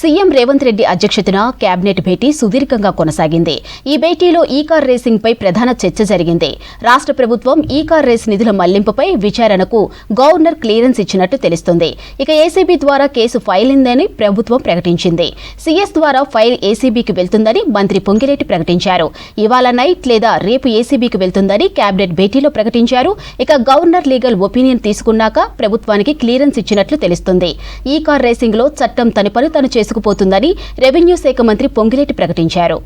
CM Revanth Reddy అధ్యక్షతన cabinet భేటీ సుదీర్ఘంగా కొనసాగింది. ఈ భేటీలో ఈ-కార్ రేసింగ్ పై ప్రధాన చర్చ జరిగింది. రాష్ట్ర ప్రభుత్వం ఈ-కార్ రేస్ నిధుల మళ్లింపుపై విచారణకు గవర్నర్ క్లియరెన్స్ ఇచ్చినట్టు తెలుస్తుంది. ఇక ఏసీబీ ద్వారా కేసు ఫైల్ అయిందని ప్రభుత్వం ప్రకటించింది. సీఎస్ ద్వారా ఫైల్ ఏసీబీకి వెళ్తుందని మంత్రి పొంగిరెడ్డి ప్రకటించారు. ఇవాళ నైట్ లేదా రేపు ఏసీబీకి వెళ్తుందని కేబినెట్ భేటీలో ప్రకటించారు. ఇక గవర్నర్ లీగల్ ఒపీనియన్ తీసుకున్నాక ప్రభుత్వానికి క్లియరెన్స్ ఇచ్చినట్లు తెలుస్తుంది. ఈ-కార్ రేసింగ్ లో చట్టం తన పని తను చేసుకుపోతుందని రెవెన్యూ శాఖ మంత్రి పొంగిరెడ్డి ప్రకటించారు.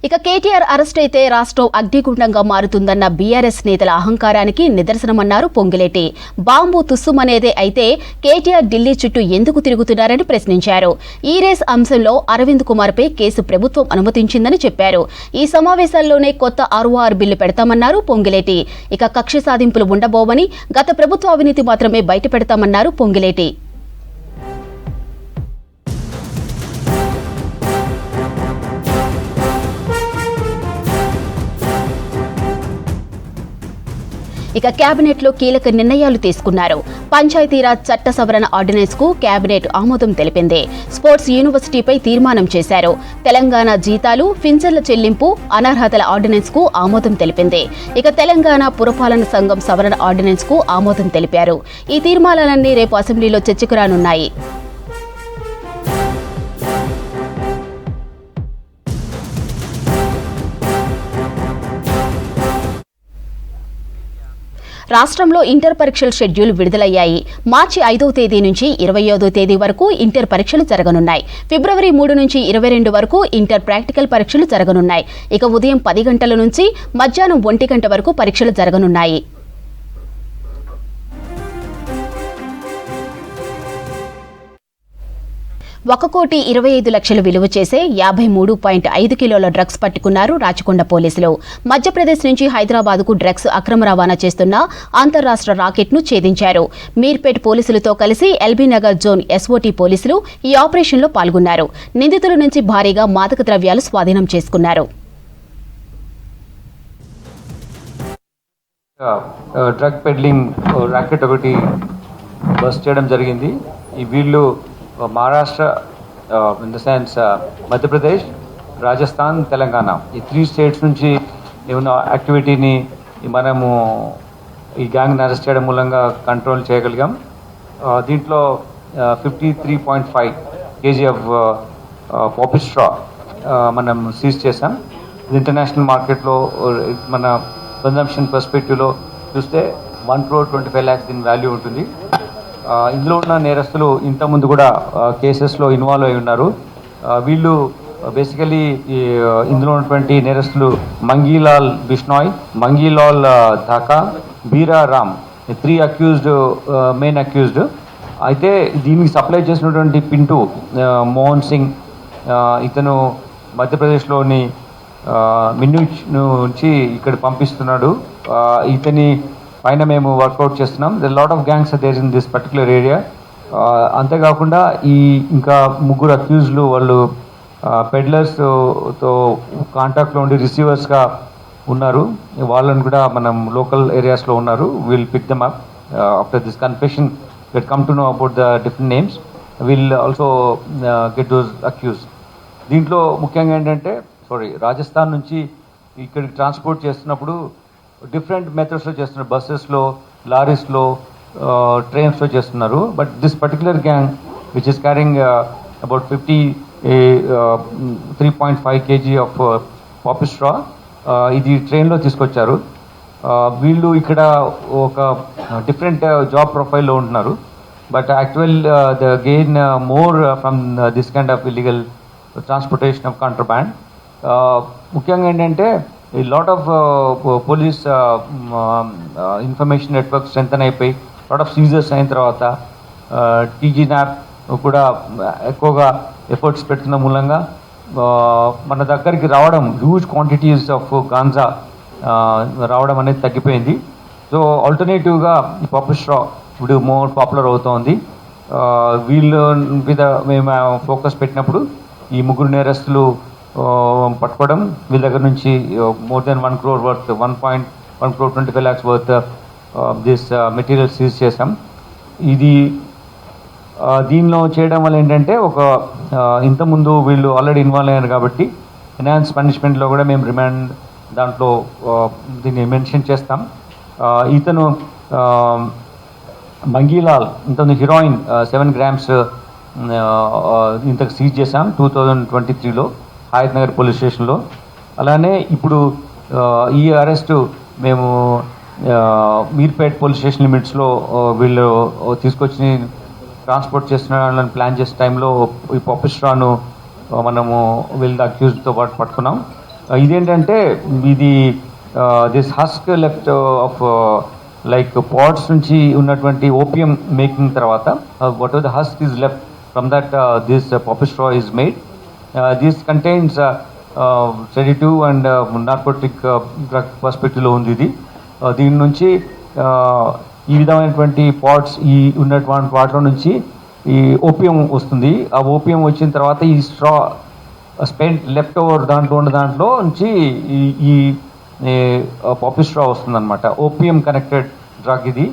ఇక కేటీఆర్ అరెస్ట్ అయితే రాష్ట్రం అగ్నిగుండంగా మారుతుందన్న బీఆర్ఎస్ నేతల అహంకారానికి నిదర్శనమన్నారు పొంగిరెడ్డి. బాంబు తుస్సుమనేదే అయితే కేటీఆర్ ఢిల్లీ చుట్టూ ఎందుకు తిరుగుతున్నారని ప్రశ్నించారు. ఈ రేస్ అంశంలో అరవింద్ కుమార్ పై కేసు ప్రభుత్వం అనుమతించిందని చెప్పారు. ఈ సమావేశాల్లోనే కొత్త ROR బిల్లు పెడతామన్నారు పొంగిరెడ్డి. ఇక కక్ష సాధింపులు ఉండబోవని, గత ప్రభుత్వ అవినీతి మాత్రమే బయటపెడతామన్నారు పొంగిరెడ్డి. ఇక కేబినెట్ లో కీలక నిర్ణయాలు తీసుకున్నారు. పంచాయతీరాజ్ చట్ట సవరణ ఆర్డినెన్స్ కు కేబినెట్ ఆమోదం తెలిపింది. స్పోర్ట్స్ యూనివర్సిటీపై తీర్మానం చేశారు. తెలంగాణ జీతాలు, పింఛన్ల చెల్లింపు, అనర్హతల ఆర్డినెన్స్ కు ఆమోదం తెలిపింది. ఇక తెలంగాణ పురపాలన సంఘం సవరణ ఆర్డినెన్స్ కు ఆమోదం తెలిపారు. ఈ తీర్మానాలన్నీ రేపు అసెంబ్లీలో చర్చకు రానున్నాయి. రాష్ట్రంలో ఇంటర్ పరీక్షల షెడ్యూల్ విడుదలయ్యాయి. మార్చి 5వ తేదీ నుంచి 25వ తేదీ వరకు ఇంటర్ పరీక్షలు జరగనున్నాయి. ఫిబ్రవరి 3 నుంచి 22 వరకు ఇంటర్ ప్రాక్టికల్ పరీక్షలు జరగనున్నాయి. ఇక ఉదయం 10 గంటల నుంచి మధ్యాహ్నం 1 గంట వరకు పరీక్షలు జరగనున్నాయి. $1,25,00,000 విలువ చేసే 53.5 కిలోల డ్రగ్స్ పట్టుకున్నారు రాచకొండ పోలీసులు. మధ్యప్రదేశ్ నుంచి హైదరాబాద్కు డ్రగ్స్ అక్రమ రవాణా చేస్తున్న అంతర్రాష్ట్ర రాకెట్ను ఛేదించారు. మీర్పేట్ పోలీసులతో కలిసి ఎల్బీ నగర్ జోన్ ఎస్ఓటీ పోలీసులు ఈ ఆపరేషన్లో పాల్గొన్నారు. నిందితుల నుంచి భారీగా మాదక ద్రవ్యాలు స్వాధీనం చేసుకున్నారు. డ్రగ్ పెడ్లింగ్ రాకెట్ ఒకటి బస్ చేయడం జరిగింది. ఈ వీళ్ళు Maharashtra, in the sense Madhya Pradesh, Rajasthan, Telangana, ఈ 3 స్టేట్స్ నుంచి ఏమైనా యాక్టివిటీని మనము ఈ గ్యాంగ్ని అరెస్ట్ చేయడం మూలంగా కంట్రోల్ చేయగలిగాం. దీంట్లో 53.5 kg ఆఫ్ పాపీ స్ట్రా మనం సీజ్ చేసాం. ఇది ఇంటర్నేషనల్ మార్కెట్లో మన కన్జంప్షన్ పర్స్పెక్టివ్లో చూస్తే 1,25,00,000 దీని వాల్యూ ఉంటుంది. ఇందులో ఉన్న నేరస్తులు ఇంతకుముందు కూడా కేసెస్లో ఇన్వాల్వ్ అయి ఉన్నారు. వీళ్ళు బేసికలీ ఇందులో ఉన్నటువంటి నేరస్తులు Mangilal Bishnoi, Mangilal Dhaka, Bira Ram, 3 accused, main accused. అయితే దీనికి సప్లై చేసినటువంటి పింటూ మోహన్ సింగ్, ఇతను మధ్యప్రదేశ్లోని మిన్యూచ్ నుంచి ఇక్కడ పంపిస్తున్నాడు. ఇతని పైన మేము వర్కౌట్ చేస్తున్నాం. The lot of gangs are there in this particular area. అంతేకాకుండా ఈ ఇంకా 3 అక్యూజ్లు వాళ్ళు పెడ్లర్స్తో కాంటాక్ట్లో ఉండి రిసీవర్స్గా ఉన్నారు. వాళ్ళని కూడా మనం లోకల్ ఏరియాస్లో ఉన్నారు. Will pick them up after this confession. Will come to know about the different names. Will also get those accused. దీంట్లో ముఖ్యంగా ఏంటంటే రాజస్థాన్ నుంచి ఇక్కడికి ట్రాన్స్పోర్ట్ చేస్తున్నప్పుడు డిఫరెంట్ మెథడ్స్లో చేస్తున్నారు. బస్సెస్లో, లారీస్లో, ట్రైన్స్లో చేస్తున్నారు. But this particular gang which is carrying about 53.5 kg of poppy straw, ఇది ట్రైన్లో తీసుకొచ్చారు. వీళ్ళు ఇక్కడ ఒక డిఫరెంట్ జాబ్ ప్రొఫైల్లో ఉంటున్నారు. But actual the gain more from this kind of illegal transportation of contraband. ముఖ్యంగా ఏంటంటే ఈ lot of police information network strengthen అయిపోయి లాట్ ఆఫ్ సీజర్స్ అయిన తర్వాత టీజీ న్యాప్ కూడా ఎక్కువగా ఎఫర్ట్స్ పెడుతున్న మూలంగా మన దగ్గరికి రావడం, హ్యూజ్ క్వాంటిటీస్ ఆఫ్ గాంజా రావడం అనేది తగ్గిపోయింది. సో ఆల్టర్నేటివ్గా ఈ పాపీ స్ట్రా ఇప్పుడు మోర్ పాపులర్ అవుతోంది. వీళ్ళ మీద మేము ఫోకస్ పెట్టినప్పుడు ఈ 3 నేరస్తులు పట్టుకోవడం, వీళ్ళ దగ్గర నుంచి more than 1 crore worth 1.1 crore 25 lakhs worth this material seize చేసాం. ఇది దీనిలో చేయడం వల్ల ఏంటంటే ఇంతకుముందు వీళ్ళు ఆల్రెడీ ఇన్వాల్వ్ అయ్యారు కాబట్టి ఎన్హాన్స్ పనిష్మెంట్లో కూడా మేము రిమాండ్ దాంట్లో దీన్ని మెన్షన్ చేస్తాం. ఇతను మంగీలాల్ ఇంతకుముందు హీరోయిన్ 7 grams ఇంతకు సీజ్ చేసాం 2023లో హయత్ నగర్ పోలీస్ స్టేషన్లో. అలానే ఇప్పుడు ఈ అరెస్టు మేము మీర్పేట్ పోలీస్ స్టేషన్ లిమిట్స్లో వీళ్ళు తీసుకొచ్చి ట్రాన్స్పోర్ట్ చేస్తున్నారని ప్లాన్ చేసే టైంలో ఈ పపిస్ట్రాను మనము వీళ్ళ అక్యూజ్తో పాటు పట్టుకున్నాం. ఇదేంటంటే ఇది this husk left of like pots నుంచి ఉన్నటువంటి ఓపియం మేకింగ్ తర్వాత whatever the husk is left from that this poppy straw is made. This contains sedative and narcotic drug పర్స్పెక్టివ్లో ఉంది ఇది. దీని నుంచి ఈ విధమైనటువంటి పాట్స్ ఈ ఉన్నటువంటి వాటిలో నుంచి ఈ ఓపియం వస్తుంది. ఆ ఓపియం వచ్చిన తర్వాత ఈ స్ట్రా స్పెంట్ లెఫ్ట్ ఓవర్ దాంట్లో నుంచి ఈ పాపీ స్ట్రా వస్తుందన్నమాట. ఓపియం కనెక్టెడ్ డ్రగ్ ఇది.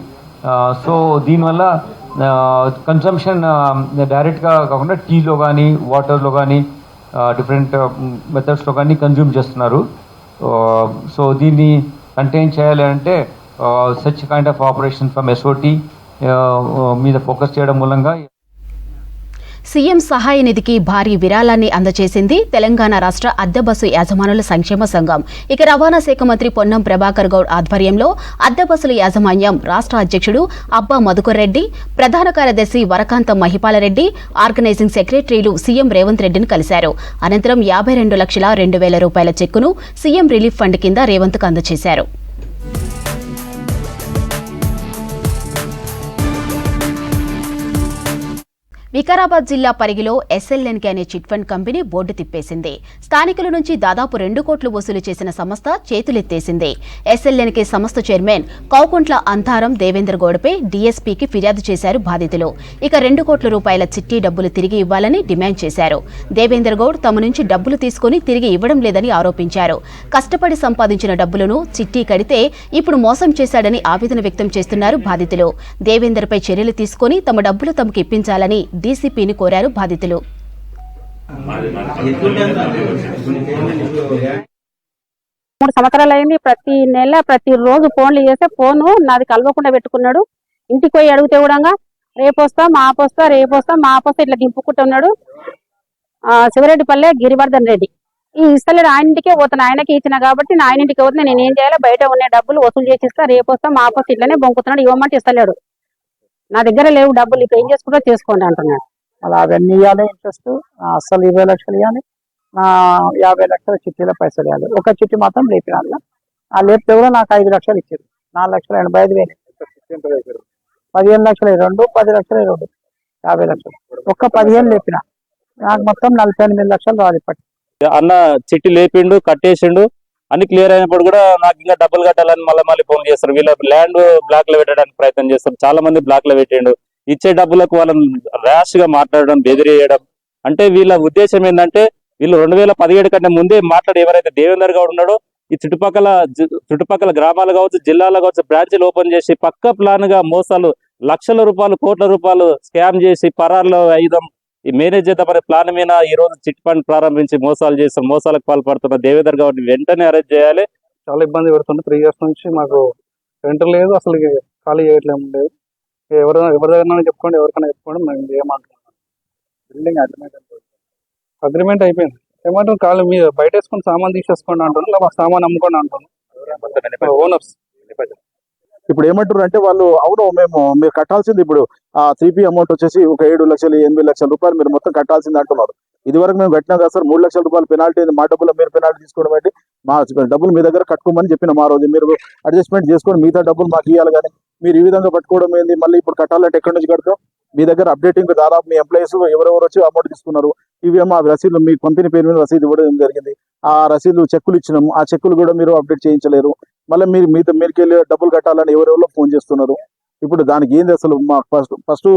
సో దీనివల్ల కన్సంప్షన్ డైరెక్ట్గా కాకుండా టీలో కానీ వాటర్లో కానీ డిఫరెంట్ మెథడ్స్లో కానీ కన్జ్యూమ్ చేస్తున్నారు. సో దీన్ని కంటైన్ చేయాలి అంటే such kind of operation from SOT మీద ఫోకస్ చేయడం మూలంగా సీఎం సహాయ నిధికి భారీ విరాళాన్ని అందజేసింది తెలంగాణ రాష్ట్ర అద్దె బస్సు యాజమానుల సంక్షేమ సంఘం. ఇక రవాణా శాఖ మంత్రి పొన్నం ప్రభాకర్ గౌడ్ ఆధ్వర్యంలో అద్దె బస్సుల యాజమాన్యం రాష్ట్ర అధ్యక్షుడు అబ్బా మధుకర్ రెడ్డి, ప్రధాన కార్యదర్శి వరకాంతం మహిపాలరెడ్డి, ఆర్గనైజింగ్ సెక్రటరీలు సీఎం రేవంత్ రెడ్డిని కలిశారు. అనంతరం 52,02,000 రూపాయల చెక్కును సీఎం రిలీఫ్ ఫండ్ కింద రేవంత్కు అందజేశారు. వికారాబాద్ జిల్లా పరిగిలో ఎస్ఎల్ఎన్కే అనే చిట్ ఫండ్ కంపెనీ బోర్డు తిప్పేసింది. స్థానికుల నుంచి దాదాపు 2 కోట్లు వసూలు చేసిన సంస్థ చేతులెత్తేసింది. ఎస్ఎల్ఎన్కే సంస్థ చైర్మన్ కౌకుంట్ల అంతారం దేవేంద్ర గౌడ్పై డీఎస్పీకి ఫిర్యాదు చేశారు బాధితులు. ఇక 2 కోట్ల రూపాయల చిట్టి డబ్బులు తిరిగి ఇవ్వాలని డిమాండ్ చేశారు. దేవేంద్ర గౌడ్ తమ నుంచి డబ్బులు తీసుకుని తిరిగి ఇవ్వడం లేదని ఆరోపించారు. కష్టపడి సంపాదించిన డబ్బులను చిట్టి కడితే ఇప్పుడు మోసం చేశాడని ఆవేదన వ్యక్తం చేస్తున్నారు బాధితులు. దేవేందర్పై చర్యలు తీసుకుని తమ డబ్బులు తమకు ఇప్పించాలని డీసీపీని కోరారు బాధితులు. 3 సంవత్సరాలు అయింది. ప్రతి నెల ప్రతిరోజు ఫోన్లు చేస్తే ఫోను నాది కలవకుండా పెట్టుకున్నాడు. ఇంటికి పోయి అడిగితే కూడా రేపొస్తా మాపొస్తా ఇట్లా దింపుకుంటున్నాడు. శివరెడ్డిపల్లె గిరివర్ధన్ రెడ్డి ఈ ఇస్తలేడు. ఆయన ఇంటికే పోతాను, ఆయనకి ఇచ్చిన కాబట్టి నా ఆయన ఇంటికి పోతున్నా. నేను ఏం చేయాలి, బయట ఉన్న డబ్బులు వసూలు చేసిస్తా, రేపొస్తా మాపొస్తా ఇట్లనే బొంకుతున్నాడు. ఇవ్వమంటే ఇస్తలేడు. నా దగ్గర లేవు డబ్బులు, ఇక ఏం చేసుకుంటా చేసుకోండి అంటున్నాడు. అలా అవన్నీ ఇవ్వాలి, ఇంట్రెస్ట్ అసలు 20 లక్షలు ఇవ్వాలి, 50 లక్షల చిట్టీల పైసలు ఇవ్వాలి. ఒక చిట్టి మాత్రం లేపిన ఆ లేపితే కూడా నాకు 5 లక్షలు ఇచ్చారు. 4,85,000 15 లక్షలు 2, 10 లక్షలు 2, 50 లక్షలు. ఒక్క 15 లేపిన నాకు మొత్తం 48 లక్షలు రాదు. ఇప్పటి అన్న చిట్టి లేపిండు, కట్టేసిండు, అన్ని క్లియర్ అయినప్పుడు కూడా నాకు ఇంకా డబ్బులు కట్టాలని మళ్ళీ ఫోన్ చేస్తారు. వీళ్ళ ల్యాండ్ బ్లాక్ లో పెట్టడానికి ప్రయత్నం చేస్తారు. చాలా మంది బ్లాక్ లో పెట్టిండు. ఇచ్చే డబ్బులకు వాళ్ళని ర్యాష్ గా మాట్లాడడం, బెదిరియడం. అంటే వీళ్ళ ఉద్దేశం ఏంటంటే వీళ్ళు 2017 కంటే ముందే మాట్లాడి ఎవరైతే దేవేందర్ గౌడ్ ఉన్నాడో ఈ చుట్టుపక్కల గ్రామాలు కావచ్చు, జిల్లాలో కావచ్చు బ్రాంచ్లు ఓపెన్ చేసి పక్క ప్లాన్ గా మోసాలు లక్షల రూపాయలు, కోట్ల రూపాయలు స్కామ్ చేసి పరారులో ఐదం ఈ మేనేజ్ చేద్దామనే ప్లాన్ మీద ఈ రోజు చిట్ ఫండ్ ప్రారంభించి మోసాలకు పాల్పడుతున్న దేవేందర్ గౌడ్ని వెంటనే అరెస్ట్ చేయాలి. చాలా ఇబ్బంది పెడుతుంది. 3 years నుంచి మాకు రెంట్ లేదు, అసలు ఖాళీ చేయట్లేదు లేదు. ఎవరి దగ్గర చెప్పుకోండి, ఎవరికైనా చెప్పుకోండి, మేము ఏమంటున్నాం. బిల్డింగ్ అగ్రిమెంట్ అయిపోయింది. ఏమంటారు, ఖాళీ మీరు బయట వేసుకొని సామాన్ తీసేసుకోండి అంటున్నారు, లేదా సామాన్ అమ్ముకోండి అంటున్నారు ఓనర్స్. ఇప్పుడు ఏమంటారు అంటే వాళ్ళు, అవును మీరు కట్టాల్సింది ఇప్పుడు ఆ 3P అమౌంట్ వచ్చేసి ఒక 7 లక్షలు 8 లక్షల రూపాయలు మీరు మొత్తం కట్టాల్సింది అంటున్నారు. ఇది వరకు మేము కట్టినా కదా సార్, 3 లక్షల రూపాయలు పెనాల్టీ, మా డబ్బులు మీరు పెనాల్టీ తీసుకోవడం ఏంటి? మా డబ్బులు మీ దగ్గర కట్టుకోమని చెప్పిన మా రోజు మీరు అడ్జస్ట్మెంట్ చేసుకొని మిగతా డబ్బులు మాకు ఇవ్వాలి. కానీ మీరు ఈ విధంగా పట్టుకోవడం ఏంది? మళ్ళీ ఇప్పుడు కట్టాలంటే ఎక్కడి నుంచి కడతాం? మీ దగ్గర అప్డేటింగ్ దాదాపు మీ ఎంప్లాయీస్ ఎవరెవరు వచ్చి అమౌంట్ తీసుకున్నారు, ఇవేమో ఆ రసీదులు మీ కంపెనీ పేరు మీద రసీదు ఇవ్వడం జరిగింది. ఆ రసీదులు చెక్కులు ఇచ్చినాము, ఆ చెక్కులు కూడా మీరు అప్డేట్ చేయించలేరు. మళ్ళీ మీరుకి వెళ్ళి డబ్బులు కట్టాలని ఎవరెవరో ఫోన్ చేస్తున్నారు. ఇప్పుడు దానికి ఏంది అసలు? మా ఫస్ట్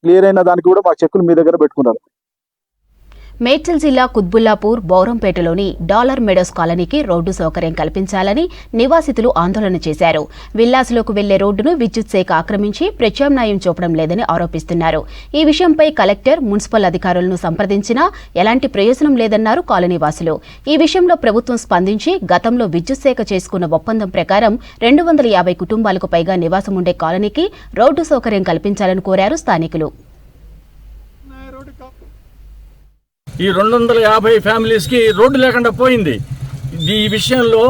క్లియర్ అయిన దానికి కూడా మా చెక్కులు మీ దగ్గర పెట్టుకున్నారు. మేడ్చల్ జిల్లా కుత్బుల్లాపూర్ బౌరంపేటలోని డాలర్ మెడోస్ కాలనీకి రోడ్డు సౌకర్యం కల్పించాలని నివాసితులు ఆందోళన చేశారు. విల్లాస్లోకి వెళ్లే రోడ్డును విద్యుత్ శాఖ ఆక్రమించి ప్రత్యామ్నాయం చూపడం లేదని ఆరోపిస్తున్నారు. ఈ విషయంపై కలెక్టర్, మున్సిపల్ అధికారులను సంప్రదించినా ఎలాంటి ప్రయోజనం లేదన్నారు కాలనీవాసులు. ఈ విషయంలో ప్రభుత్వం స్పందించి గతంలో విద్యుత్ శాఖ చేసుకున్న ఒప్పందం ప్రకారం 250 కుటుంబాలకు పైగా నివాసం ఉండే కాలనీకి రోడ్డు సౌకర్యం కల్పించాలని కోరారు స్థానికులు. ఈ 250 ఫ్యామిలీస్కి రోడ్డు లేకుండా పోయింది. ఈ విషయంలో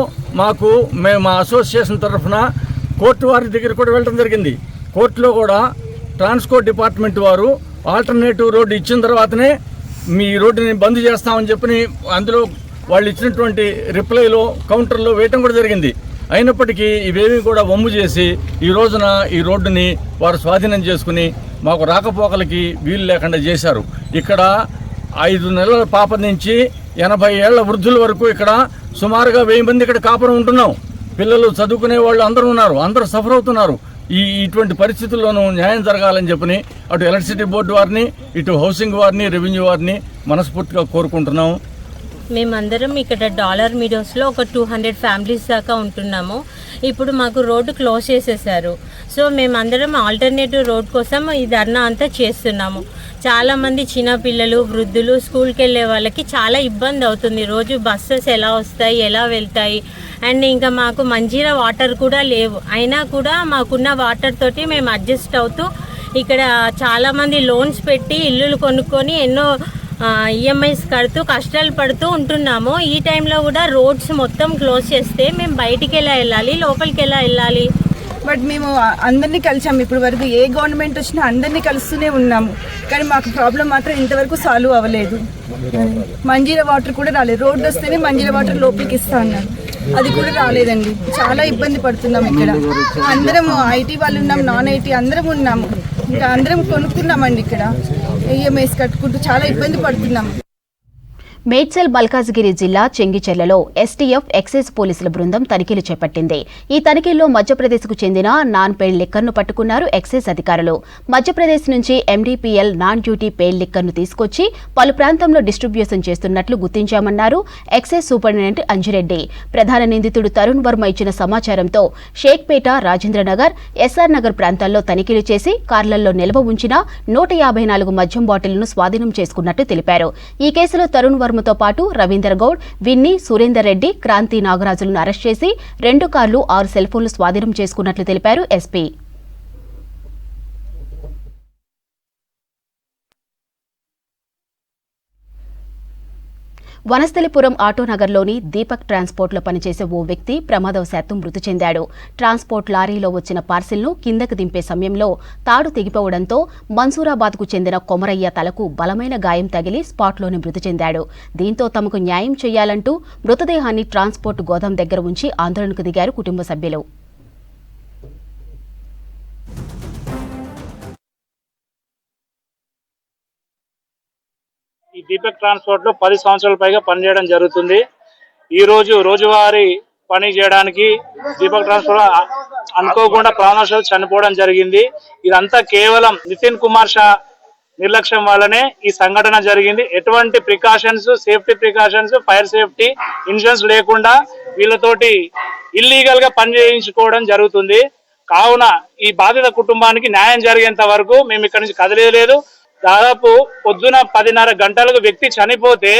మేము మా అసోసియేషన్ తరఫున కోర్టు వారి దగ్గర కూడా వెళ్ళడం జరిగింది. కోర్టులో కూడా ట్రాన్స్పోర్ట్ డిపార్ట్మెంట్ వారు ఆల్టర్నేటివ్ రోడ్డు ఇచ్చిన తర్వాతనే మీ రోడ్డుని బంద్ చేస్తామని చెప్పి అందులో వాళ్ళు ఇచ్చినటువంటి రిప్లైలో కౌంటర్లో వేయటం కూడా జరిగింది. అయినప్పటికీ ఇవేమీ కూడా వమ్ము చేసి ఈ రోజున ఈ రోడ్డుని వారు స్వాధీనం చేసుకుని మాకు రాకపోకలకి వీలు లేకుండా చేశారు. ఇక్కడ 5 నెలల పాప నుంచి 80 ఏళ్ల వృద్ధుల వరకు ఇక్కడ సుమారుగా 1000 మంది ఇక్కడ కాపురం ఉంటున్నాం. పిల్లలు చదువుకునే వాళ్ళు అందరూ ఉన్నారు, అందరూ సఫర్ అవుతున్నారు. ఇటువంటి పరిస్థితుల్లోనూ న్యాయం జరగాలని చెప్పని అటు ఎలక్ట్రిసిటీ బోర్డు వారిని, ఇటు హౌసింగ్ వారిని, రెవెన్యూ వారిని మనస్ఫూర్తిగా కోరుకుంటున్నాము. మేమందరం ఇక్కడ డాలర్ మీడోస్లో ఒక 200 ఫ్యామిలీస్ దాకా ఉంటున్నాము. ఇప్పుడు మాకు రోడ్డు క్లోజ్ చేసేసారు. సో మేమందరం ఆల్టర్నేటివ్ రోడ్ కోసం ఈ ధర్నా అంతా చేస్తున్నాము. చాలామంది చిన్నపిల్లలు, వృద్ధులు, స్కూల్కి వెళ్ళే వాళ్ళకి చాలా ఇబ్బంది అవుతుంది. రోజు బస్సెస్ ఎలా వస్తాయి, ఎలా వెళ్తాయి. అండ్ ఇంకా మాకు మంజీరా వాటర్ కూడా లేవు. అయినా కూడా మాకున్న వాటర్ తోటి మేము అడ్జస్ట్ అవుతూ ఇక్కడ చాలామంది లోన్స్ పెట్టి ఇల్లులు కొనుక్కొని ఎన్నో ఈఎంఐస్ కడుతూ కష్టాలు పడుతూ ఉంటున్నాము. ఈ టైంలో కూడా రోడ్స్ మొత్తం క్లోజ్ చేస్తే మేము బయటికి ఎలా వెళ్ళాలి, లోపలికి ఎలా వెళ్ళాలి? బట్ మేము అందరినీ కలిసాము. ఇప్పుడు వరకు ఏ గవర్నమెంట్ వచ్చినా అందరినీ కలుస్తూనే ఉన్నాము. కానీ మాకు ప్రాబ్లం మాత్రం ఇంతవరకు సాల్వ్ అవ్వలేదు. మంజీరా వాటర్ కూడా రాలేదు. రోడ్డు వస్తేనే మంజీరా వాటర్ లోపలికి ఇస్తా అన్నారు, అది కూడా రాలేదండి. చాలా ఇబ్బంది పడుతున్నాం. ఇక్కడ అందరం ఐటీ వాళ్ళు ఉన్నాం, నాన్ ఐటీ అందరం ఉన్నాము. ఇంకా అందరం కొనుక్కున్నామండి. ఇక్కడ ఈఎంఐస్ కట్టుకుంటూ చాలా ఇబ్బంది పడుతున్నాము. మేడ్చల్ మల్కాజ్గిరి జిల్లా చెంగిచెర్లలో ఎస్టీఎఫ్ ఎక్సైజ్ పోలీసుల బృందం తనిఖీలు చేపట్టింది. ఈ తనిఖీల్లో మధ్యప్రదేశ్కు చెందిన నాన్ పెయిడ్ లిక్కర్ను పట్టుకున్నారు ఎక్సైజ్ అధికారులు. మధ్యప్రదేశ్ నుంచి ఎండీపీఎల్ నాన్ డ్యూటీ పెయిడ్ లిక్కర్ను తీసుకొచ్చి పలు ప్రాంతంలో డిస్ట్రిబ్యూషన్ చేస్తున్నట్లు గుర్తించామన్నారు ఎక్సైజ్ సూపరింటెండెంట్ అంజిరెడ్డి. ప్రధాన నిందితుడు తరుణ్ వర్మ ఇచ్చిన సమాచారంతో షేక్పేట, రాజేంద్రనగర్, ఎస్ఆర్ నగర్ ప్రాంతాల్లో తనిఖీలు చేసి కార్లలో నిల్వ ఉంచిన 154 మద్యం బాటిళ్లను స్వాధీనం చేసుకున్నట్లు తెలిపారు. ఈ కేసులో తరుణ్ వర్మతో పాటు రవీందర్ గౌడ్, విన్నీ, సురేందర్ రెడ్డి, క్రాంతి నాగరాజులను అరెస్ట్ చేసి 2 కార్లు, 6 సెల్ ఫోన్లు స్వాధీనం చేసుకున్నట్లు తెలిపారు ఎస్పీ. వనస్థలిపురం ఆటోనగర్లోని దీపక్ ట్రాన్స్పోర్ట్లో పనిచేసే ఓ వ్యక్తి ప్రమాదవశాత్తు మృతి చెందాడు. ట్రాన్స్పోర్ట్ లారీలో వచ్చిన పార్సిల్ను కిందకు దింపే సమయంలో తాడు తెగిపోవడంతో మన్సూరాబాద్కు చెందిన కొమరయ్య తలకు బలమైన గాయం తగిలి స్పాట్లోనే మృతి చెందాడు. దీంతో తమకు న్యాయం చేయాలంటూ మృతదేహాన్ని ట్రాన్స్పోర్ట్ గోదాం దగ్గర ఉంచి ఆందోళనకు దిగారు కుటుంబ సభ్యులు. ఈ దీపక్ ట్రాన్స్పోర్ట్ లో 10 సంవత్సరాల పైగా పనిచేయడం జరుగుతుంది. ఈ రోజు రోజువారీ పని చేయడానికి దీపక్ ట్రాన్స్పోర్ట్ అనుకోకుండా ప్రాణాలు చనిపోవడం జరిగింది. ఇదంతా కేవలం నితిన్ కుమార్ షా నిర్లక్ష్యం వల్లనే ఈ సంఘటన జరిగింది. ఎటువంటి precautions, safety precautions, fire safety, insurance లేకుండా వీళ్ళతోటి ఇల్లీగల్ గా పని చేయించుకోవడం జరుగుతుంది. కావున ఈ బాధిత కుటుంబానికి న్యాయం జరిగేంత వరకు మేము ఇక్కడి నుంచి కదిలేదు. దాదాపు పొద్దున 10:30 గంటలకు వ్యక్తి చనిపోతే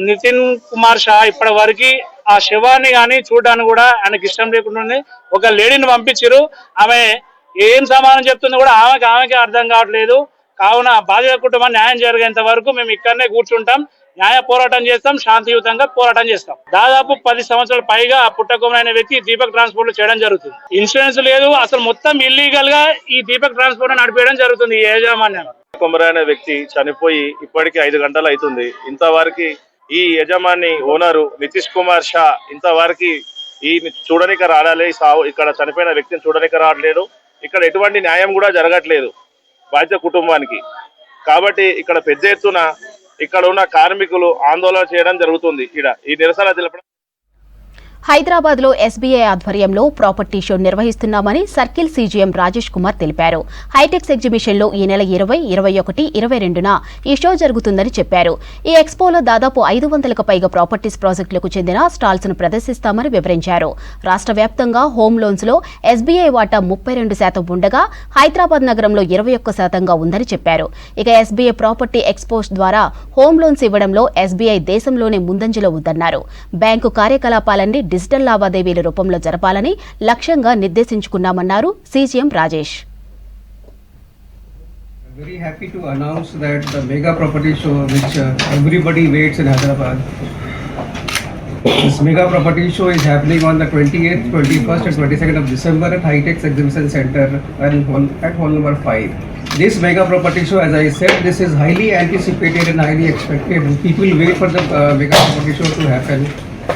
నితిన్ కుమార్ షా ఇప్పటి వరకు ఆ శవాన్ని కానీ చూడడానికి కూడా ఆయనకి ఇష్టం లేకుండా ఒక లేడీని పంపించారు. ఆమె ఏం సమాధానం చెప్తుందో కూడా ఆమెకి అర్థం కావట్లేదు. కావున బాధిత కుటుంబాన్ని న్యాయం జరిగేంత వరకు మేము ఇక్కడనే కూర్చుంటాం, న్యాయ పోరాటం చేస్తాం, శాంతియుతంగా పోరాటం చేస్తాం. దాదాపు 10 సంవత్సరాల పైగా పుట్టకొమ్మ వ్యక్తి దీపక్ ట్రాన్స్పోర్ట్ లో చేయడం జరుగుతుంది. ఇన్సూరెన్స్ లేదు, అసలు మొత్తం ఇల్లీగల్ గా ఈ దీపక్ ట్రాన్స్పోర్ట్ నడిపేయడం జరుగుతుంది. ఈ యాజమాన్యం కొమర అనే వ్యక్తి చనిపోయి ఇప్పటికి 5 గంటలు అవుతుంది. ఇంతవరకు ఈ యజమాని ఓనరు నితీష్ కుమార్ షా ఇంతవరకు ఈ చూడనిక రాడాలి, ఇక్కడ చనిపోయిన వ్యక్తిని చూడనిక రావట్లేదు. ఇక్కడ ఎటువంటి న్యాయం కూడా జరగట్లేదు బాధిత కుటుంబానికి. కాబట్టి ఇక్కడ పెద్ద ఎత్తున ఇక్కడ ఉన్న కార్మికులు ఆందోళన చేయడం జరుగుతుంది. ఈ నిరసన తెలపడం హైదరాబాద్లో ఎస్బీఐ ఆధ్వర్యంలో ప్రాపర్టీ షో నిర్వహిస్తున్నామని సర్కిల్ సీజీఎం రాజేష్ కుమార్ తెలిపారు. హైటెక్స్ ఎగ్జిబిషన్లో ఈ నెల 20, 21, 22న ఈ షో జరుగుతుందని చెప్పారు. ఈ ఎక్స్పోలో దాదాపు 500కు పైగా ప్రాపర్టీస్ ప్రాజెక్టులకు చెందిన స్టాల్స్ ను ప్రదర్శిస్తామని వివరించారు. రాష్ట్ర వ్యాప్తంగా హోమ్ లోన్స్ లో ఎస్బీఐ వాటా 32% ఉండగా హైదరాబాద్ నగరంలో 21%గా ఉందని చెప్పారు. ఇక ఎస్బీఐ ప్రాపర్టీ ఎక్స్పోస్ ద్వారా హోమ్ లోన్స్ ఇవ్వడంలో ఎస్బీఐ దేశంలోనే ముందంజలో ఉందన్నారు. బ్యాంకు కార్యకలాపాలన్నీ డిజిటల్ లావాదేవీల రూపంలో జరపాలని లక్ష్యంగా నిర్దేశించుకున్నామన్నారు CGM Rajesh. Very happy to announce that the mega property show which everybody waits in Hyderabad. This mega property show is happening on the 28th, 21st and 22nd of December at High-Tech Exhibition Center at hall number 5. This mega property show, as I said, this is highly anticipated and highly expected. People wait for the mega property show to happen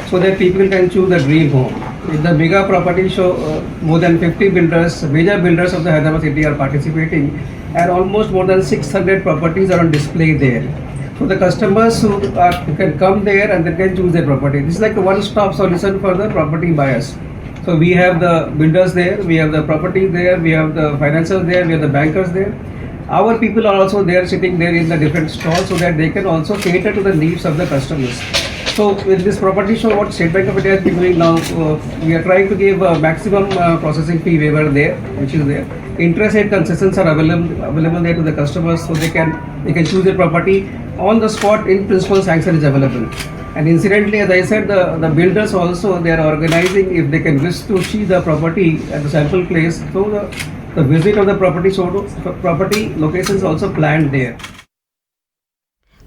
so that people can choose the dream home. In the mega property show, more than 50 builders, major builders of the Hyderabad city are participating, and almost more than 600 properties are on display there. So the customers who can come there and they can choose their property. This is like a one-stop solution for the property buyers. So we have the builders there, we have the property there, we have the financiers there, we have the bankers there. Our people are also there, sitting there in the different stalls so that they can also cater to the needs of the customers. So with this property show, what State Bank of India is doing now, we are trying to give a maximum processing fee waiver there, which is there. Interest rate concessions are available there to the customers, so they can choose their property on the spot. In principle, sanction is available. And incidentally, as I said, the builders also, they are organizing if they can wish to see the property at the sample place. So the visit of the property locations also planned there.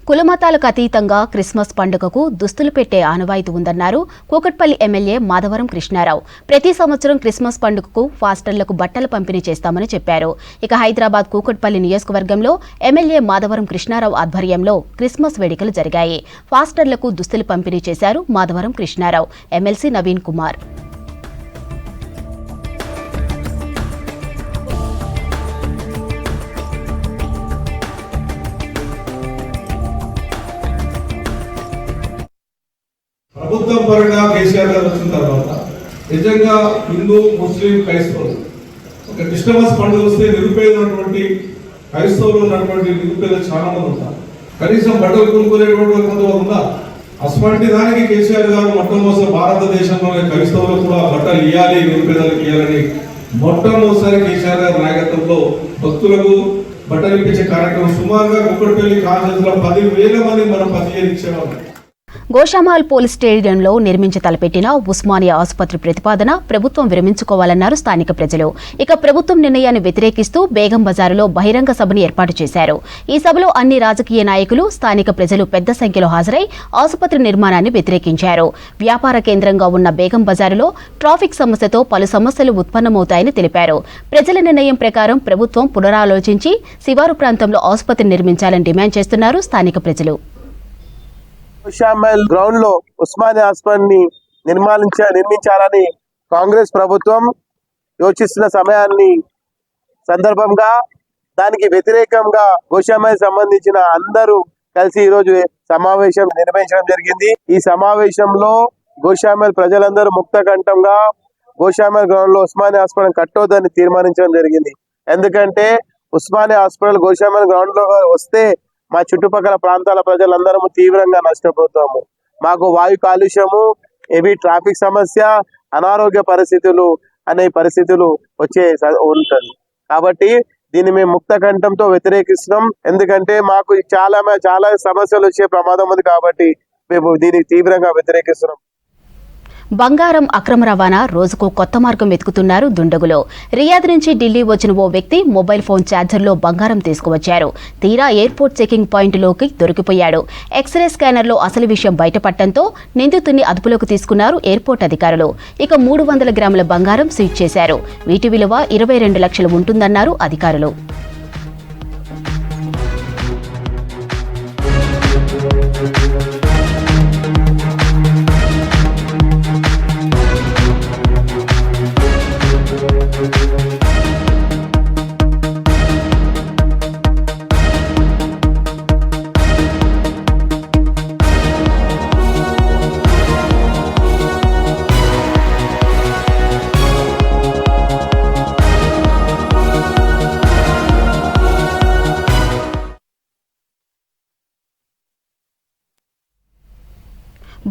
కులమతాలకు అతీతంగా Christmas పండుగకు దుస్తులు పెట్టే ఆనవాయితీ ఉందన్నారు Kukatpally MLA Madhavaram Krishnarao. ప్రతి సంవత్సరం Christmas పండుగకు ఫాస్టర్లకు బట్టలు పంపిణీ చేస్తామని చెప్పారు. ఇక హైదరాబాద్ కూకట్పల్లి నియోజకవర్గంలో ఎమ్మెల్యే మాధవరం కృష్ణారావు ఆధ్వర్యంలో క్రిస్మస్ వేడుకలు జరిగాయి. ఫాస్టర్లకు దుస్తులు పంపిణీ చేశారు మాధవరం కృష్ణారావు, ఎమ్మెల్సీ నవీన్ కుమార్. ప్రభుత్వం పరంగా కేసీఆర్ గారు వచ్చిన తర్వాత నిజంగా హిందూ, ముస్లిం, క్రైస్తవులు ఒక క్రిస్టమస్ పండుగ వస్తే నిరుపేదటువంటి క్రైస్తవులు ఉన్నటువంటి నిరుపేదలు చాలా మంది ఉంటారు. కనీసం బట్టలు కొనుక్కునేటువంటి కొంతమంది ఉన్నారు. అటువంటి దానికి కేసీఆర్ గారు మొట్టమొదటి భారతదేశంలోనే క్రైస్తవులకు కూడా బట్టలు ఇవ్వాలి, నిరుపేదలకు ఇవ్వాలని మొట్టమొదటిసారి కేసీఆర్ గారి నాయకత్వంలో భక్తులకు బట్టలు ఇప్పించే కార్యక్రమం సుమారుగా కూకట్పల్లి కాన్స్టిట్యూన్సీలో 10,000 మంది మనం పనిచేయని ఇచ్చేవాళ్ళం. గోషామాల్ పోలీస్ స్టేడియంలో నిర్మించి తలపెట్టిన ఉస్మానియా ఆసుపత్రి ప్రతిపాదన ప్రభుత్వం విరమించుకోవాలన్నారు స్థానిక ప్రజలు. ఇక ప్రభుత్వం నిర్ణయాన్ని వ్యతిరేకిస్తూ బేగం బజారులో బహిరంగ సభను ఏర్పాటు చేశారు. ఈ సభలో అన్ని రాజకీయ నాయకులు, స్థానిక ప్రజలు పెద్ద సంఖ్యలో హాజరై ఆసుపత్రి నిర్మాణాన్ని వ్యతిరేకించారు. వ్యాపార కేంద్రంగా ఉన్న బేగం బజారులో ట్రాఫిక్ సమస్యతో పలు సమస్యలు ఉత్పన్నమవుతాయని తెలిపారు. ప్రజల నిర్ణయం ప్రకారం ప్రభుత్వం పునరాలోచించి శివారు ప్రాంతంలో ఆసుపత్రి నిర్మించాలని డిమాండ్ చేస్తున్నారు స్థానిక ప్రజలు. గోషామల్ గ్రౌండ్ లో ఉస్మానియా ఆసుపత్రిని నిర్మించాలని కాంగ్రెస్ ప్రభుత్వం యోచిస్తున్న సమయాన్ని సందర్భంగా దానికి వ్యతిరేకంగా గోషామల్ సంబంధించిన అందరూ కలిసి ఈరోజు సమావేశం నిర్వహించడం జరిగింది. ఈ సమావేశంలో గోషామల్ ప్రజలందరూ ముక్తకంఠంగా గోషామల్ గ్రౌండ్ లో ఉస్మానియా హాస్పిటల్ కట్టొద్దని తీర్మానించడం జరిగింది. ఎందుకంటే ఉస్మానియా హాస్పిటల్ గోషామల్ గ్రౌండ్ లో వస్తే మా చుట్టుపక్కల ప్రాంతాల ప్రజలందరము తీవ్రంగా నష్టపోతాము. మాకు వాయు కాలుష్యము, హెవీ ట్రాఫిక్ సమస్య, అనారోగ్య పరిస్థితులు అనే పరిస్థితులు వచ్చే ఉంటుంది. కాబట్టి దీన్ని మేము ముక్త కంఠంతో వ్యతిరేకిస్తున్నాం. ఎందుకంటే మాకు చాలా సమస్యలు వచ్చే ప్రమాదం ఉంది. కాబట్టి మేము దీనికి తీవ్రంగా వ్యతిరేకిస్తున్నాం. బంగారం అక్రమ రవాణా రోజుకు కొత్త మార్గం వెతుకుతున్నారు దుండగులు. రియాద్ నుంచి ఢిల్లీ వచ్చిన ఓ వ్యక్తి మొబైల్ ఫోన్ ఛార్జర్లో బంగారం తీసుకువచ్చారు. తీరా ఎయిర్పోర్ట్ చెకింగ్ పాయింట్లోకి దొరికిపోయాడు. ఎక్స్రే స్కానర్లో అసలు విషయం బయటపడటంతో నిందితుడిని అదుపులోకి తీసుకున్నారు ఎయిర్పోర్ట్ అధికారులు. ఇక 300 గ్రాముల బంగారం సీజ్ చేశారు. వీటి విలువ 22 లక్షలు ఉంటుందన్నారు అధికారులు.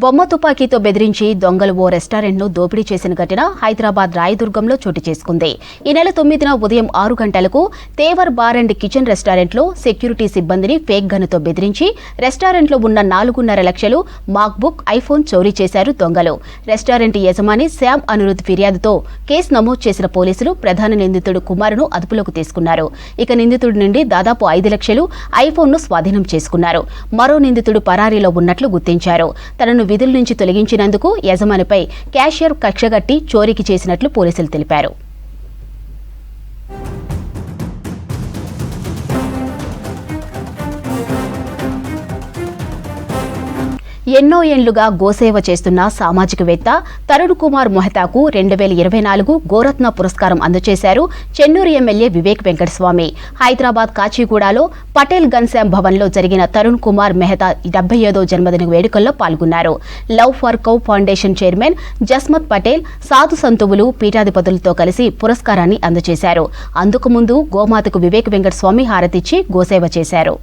బొమ్మ తుపాకీతో బెదిరించి దొంగలు ఓ రెస్టారెంట్ను దోపిడీ చేసిన ఘటన హైదరాబాద్ రాయదుర్గంలో చోటు చేసుకుంది. ఈ నెల 9న ఉదయం 6 గంటలకు తేవర్ బార్ అండ్ కిచెన్ రెస్టారెంట్లో సెక్యూరిటీ సిబ్బందిని ఫేక్ గన్నుతో బెదిరించి రెస్టారెంట్లో ఉన్న 4.5 లక్షలు మాక్బుక్, ఐఫోన్ చోరీ చేశారు దొంగలు. రెస్టారెంట్ యజమాని శ్యామ్ అనురుద్ ఫిర్యాదుతో కేసు నమోదు చేసిన పోలీసులు ప్రధాన నిందితుడు కుమార్ను అదుపులోకి తీసుకున్నారు. ఇక నిందితుడి నుండి దాదాపు 5 లక్షలు ఐఫోన్ను స్వాధీనం చేసుకున్నారు. మరో నిందితుడు పరారీలో ఉన్నట్లు గుర్తించారు. తనను విధుల నుంచి తొలగించినందుకు యజమానిపై క్యాషియర్ కక్షగట్టి చోరీకి చేసినట్లు పోలీసులు తెలిపారు. ఎన్నో ఏళ్లుగా గోసేవ చేస్తున్న సామాజికవేత్త తరుణ్ కుమార్ మొహతాకు 2024 గోరత్న పురస్కారం అందజేశారు చెన్నూరు ఎమ్మెల్యే వివేక్ వెంకటస్వామి. హైదరాబాద్ కాచిగూడలో పటేల్ గన్శ్యామ్ భవన్లో జరిగిన తరుణ్ కుమార్ మెహతా 75వ జన్మదిన వేడుకల్లో పాల్గొన్నారు. Love for cow foundation chairman Jasmat Patel, సాధు సంతువులు, పీఠాధిపతులతో కలిసి పురస్కారాన్ని అందజేశారు. అందుకు ముందు గోమాతకు వివేక్ వెంకటస్వామి హారతిచ్చి గోసేవ చేశారు.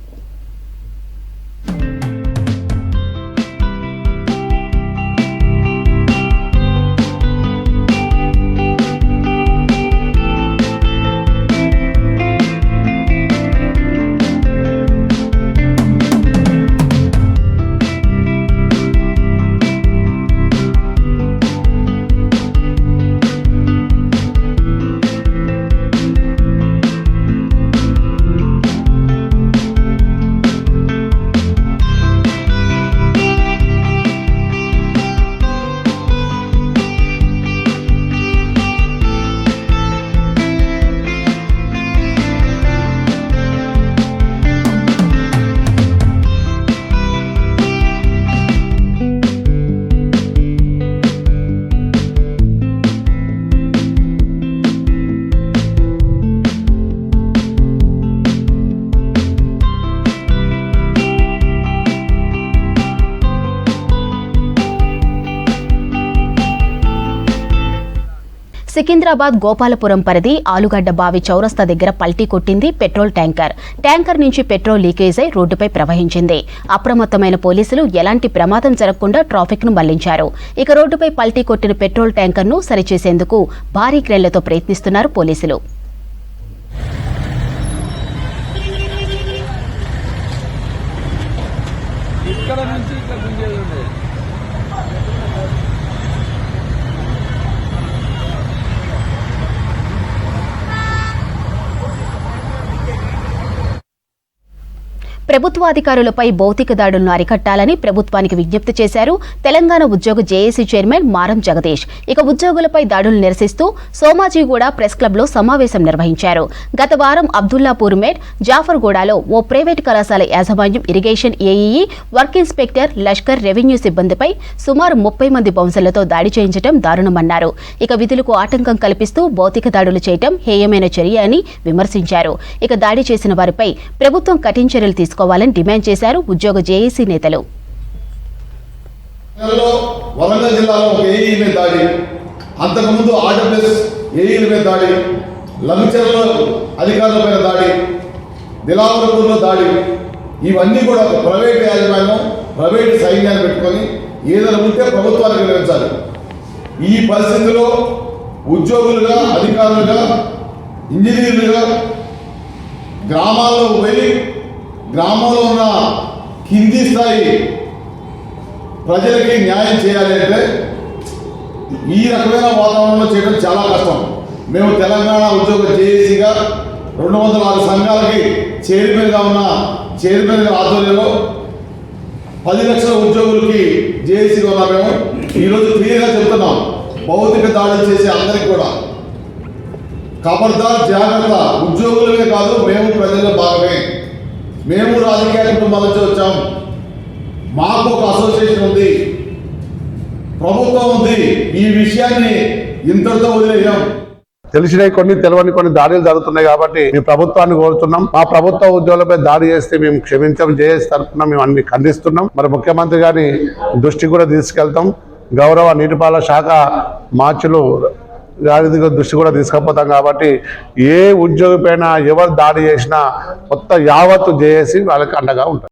సికింద్రాబాద్ గోపాలపురం పరిధి ఆలుగడ్డ బావి చౌరస్తా దగ్గర పల్టీ కొట్టింది పెట్రోల్ ట్యాంకర్. ట్యాంకర్ నుంచి పెట్రోల్ లీకేజ్ అయి రోడ్డుపై ప్రవహించింది. అప్రమత్తమైన పోలీసులు ఎలాంటి ప్రమాదం జరగకుండా ట్రాఫిక్ ను మళ్లించారు. ఇక రోడ్డుపై పల్టీ కొట్టిన పెట్రోల్ ట్యాంకర్ ను సరిచేసేందుకు భారీ క్రేన్లతో ప్రయత్నిస్తున్నారు పోలీసులు. ప్రభుత్వాధికారులపై భౌతిక దాడులను అరికట్టాలని ప్రభుత్వానికి విజ్ఞప్తి చేశారు తెలంగాణ ఉద్యోగ జేఏసీ చైర్మన్ మారం జగదీష్. ఇక ఉద్యోగులపై దాడులు నిరసిస్తూ సోమాజిగూడ ప్రెస్ క్లబ్లో సమావేశం నిర్వహించారు. గత వారం అబ్దుల్లాపూర్ మేట్, జాఫర్గూడలో ఓ ప్రైవేటు కళాశాల యాజమాన్యం, irrigation AEE, work inspector, Lashkar, revenue సిబ్బందిపై సుమారు 30 మంది బౌన్సర్లతో దాడి చేయించడం దారుణమన్నారు. ఇక విధులకు ఆటంకం కల్పిస్తూ భౌతిక దాడులు చేయడం హేయమైన చర్య అని విమర్శించారు. ఇక దాడి చేసిన వారిపై ప్రభుత్వం కఠిన చర్యలు తీసుకోవాలని డిమాండ్ చేశారు ఉద్యోగ జేఏసీ నేతలు. వరంగల్ జిల్లాలో ఒక ఏఈ మీద దాడి, అంతకుముందు ఆర్డబ్ల్యూఎస్ ఏఈల మీద దాడి, లమిచర్ల అధికారులపైన దాడి, దిలావరపూర్లో దాడి, ఇవన్నీ కూడా ఒక ప్రైవేట్ యాజమాన్యం, ప్రైవేట్ సైన్యాన్ని పెట్టుకొని ఏదైనా ఉంటే ప్రభుత్వానికి నిర్వహించాలి. ఈ పరిస్థితిలో ఉద్యోగులుగా, అధికారులుగా, ఇంజనీర్లుగా గ్రామాల్లో వెళ్ళి గ్రామంలో ఉన్న కింది స్థాయి ప్రజలకి న్యాయం చేయాలి అంటే ఈ రకమైన వాతావరణంలో చేయడం చాలా కష్టం. మేము తెలంగాణ ఉద్యోగ జేఏసీగా 206 సంఘాలకి చైర్మన్గా ఉన్న చైర్మన్ ఆధ్వర్యంలో 10 లక్షల ఉద్యోగులకి జేఏసీగా ఉన్నా. మేము ఈరోజు క్లియర్గా చెప్తున్నాం, భౌతిక దాడులు చేసే అందరికీ కూడా ఖబర్దార్, జాగ్రత్త. ఉద్యోగులమే కాదు, మేము ప్రజల భాగమే. మేము రాజకీయ కుటుంబాల నుంచి వచ్చాం. మాకు ఒక అసోసియేషన్ ఉంది, ప్రభుత్వం ఉంది. ఈ విషయాన్ని ఇంతటితో వదిలేయాం. తెలిసినవి కొన్ని, తెలియని కొన్ని దాడులు జరుగుతున్నాయి కాబట్టి మేము ప్రభుత్వాన్ని కోరుతున్నాం. మా ప్రభుత్వ ఉద్యోగులపై దాడి చేస్తే మేము క్షమించం. జేఏసీ తరఫున మేము అన్ని ఖండిస్తున్నాం. మరి ముఖ్యమంత్రి గారి దృష్టికి కూడా తీసుకెళ్తాం. గౌరవ నీటిపారుదల శాఖ మార్చులు గారి దృష్టి కూడా తీసుకుపోతాం. కాబట్టి ఏ ఉద్యోగి పైన ఎవరు దాడి చేసినా మొత్తం యావత్తు జేఏసీ వాళ్ళకి అండగా ఉంటారు.